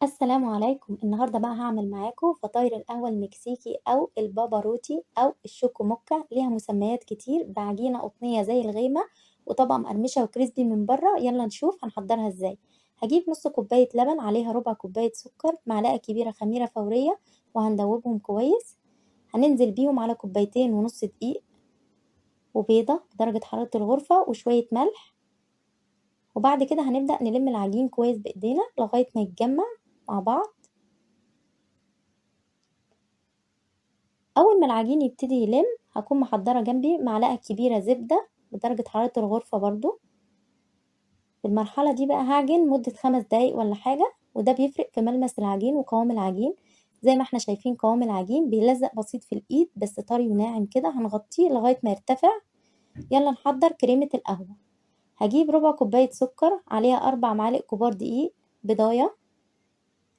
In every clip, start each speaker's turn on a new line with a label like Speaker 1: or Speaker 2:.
Speaker 1: السلام عليكم. النهاردة بقى هاعمل معاكم فطاير القهوة المكسيكي أو البابا روتي أو الشوكو موكا، ليها مسميات كتير، بعجينة قطنية زي الغيمة وطبقة مقرمشة وكريسبي من برّه. يالّا نشوف هنحضّرها إزاي. هاجيب نُص كوباية لبن، عليها ربع كوباية سكر، معلقة كبيرة خميرة فورية وهندوبهم كويس. هننزل بيهم على كوبايتين ونُص دقيق وبيضة بدرجة حرارة الغرفة وشوية ملح. وبعد كده هنبدأ نلم العجين كويس بإيدينا لغاية ما يتجمّع مع بعض. أول ما العجين يبتدي يلم هاكون محضّرة جنبي معلقة كبيرة زبدة بدرجة حرارة الغرفة برضه. في المرحلة دي بقى هاعجن مدة 5 دقايق والّا حاجة، وده بيفرق في ملمس العجين وقوام العجين. زي ما إحنا شايفين قوام العجين بيلزق بسيط في الإيد بس طري وناعم كده، هنغطيه لغاية ما يرتفع. يالّا نحضّر كريمة القهوة. هاجيب ربع كوباية سكر، عليها 4 معالق كبار دقيق، بيضاية.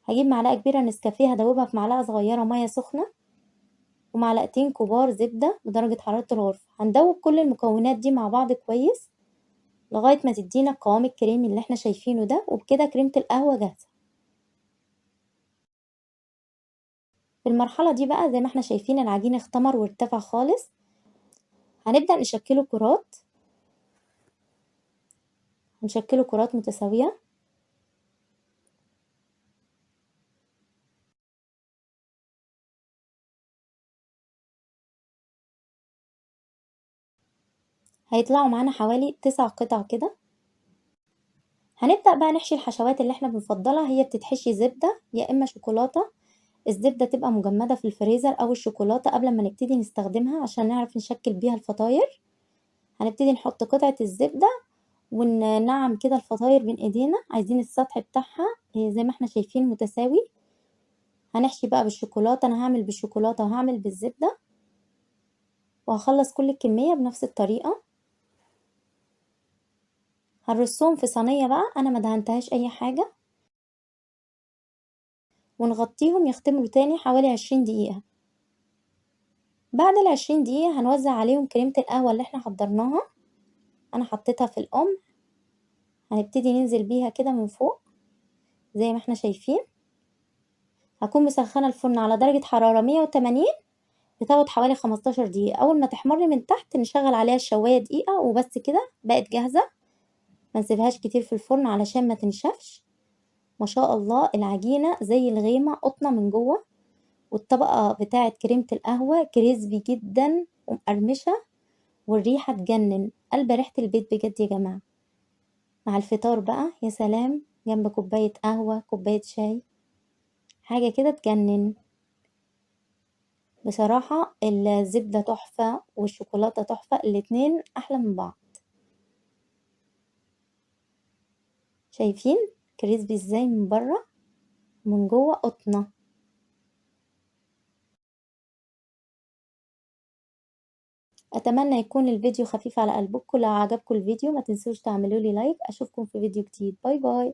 Speaker 1: هاجيب معلقة كبيرة نسكافيه هادوبها في معلقة صغيرة مَيّة سخنة. ومعلقتين كبار زبدة بدرجة حرارة الغرفة. هندوب كل المكونات دي مع بعض كويس لغاية ما تدينا القوام الكريمي اللي احنا شايفينه ده، وبكده كريمة القهوة جاهزة. في المرحلة دي بقى زي ما احنا شايفين العجين اختمر وارتفع خالص. هنبدأ نشكله كرات، هنشكله كرات متساوية. هيطلعوا معانا حوالي 9 قطع كده. هنبدأ بقى نحشي الحشوات اللي احنا بنفضلها، هي بتتحشي زبدة يا إما شوكولاتة. الزبدة تبقى مجمدة في الفريزر أو الشوكولاتة قبل ما نبتدي نستخدمها عشان نعرف نشكل بيها الفطاير. هنبتدي نحط قطعة الزبدة وننعّم كده الفطاير بين إيدينا، عايزين السطح بتاعها زي ما إحنا شايفين متساوي. هنحشي بقى بالشوكولاتة، أنا هاعمل بالشوكولاتة وهاعمل بالزبدة، وهاخلّص كل الكمية بنفس الطريقة. هنرصهم في صينية بقى أنا ما دهنتهاش أي حاجة، ونغطيهم يختمروا تاني حوالي 20 دقيقة. بعد ال20 دقيقة هنوزّع عليهم كريمة القهوة اللي إحنا حضّرناها، أنا حطيتها في القُمع. هنبتدي ننزل بيها كده من فوق زي ما إحنا شايفين. هاكون مسخّنة الفرن على درجة حرارة 180، بتاخد حوالي 15 دقيقة. أول ما تحمر من تحت نشغّل عليها الشواية دقيقة وبس كده بقت جاهزة. ما نسيبهاش كتير في الفرن علشان ما تنشفش. ما شاء الله العجينة زي الغيمة قطنة من جوّه، والطبقة بتاعة كريمة القهوة كريسبي جدًا ومقرمشة، والريحة تجنن، قلبة ريحة البيت بجد يا جماعة. مع الفطار بقى يا سلام، جنب كوباية قهوة، كوباية شاي، حاجة كده تجنن. بصراحة الزبدة تحفة والشوكولاتة تحفة، الاتنين أحلى من بعض. شايفين كريسبي إزاي من برّه، ومن جوّه قطنة. أتمنى يكون الفيديو خفيف على قلبكم. لو عجبكم الفيديو ما تنسوش تعملوا لي لايك. أشوفكم في فيديو جديد. باي باي.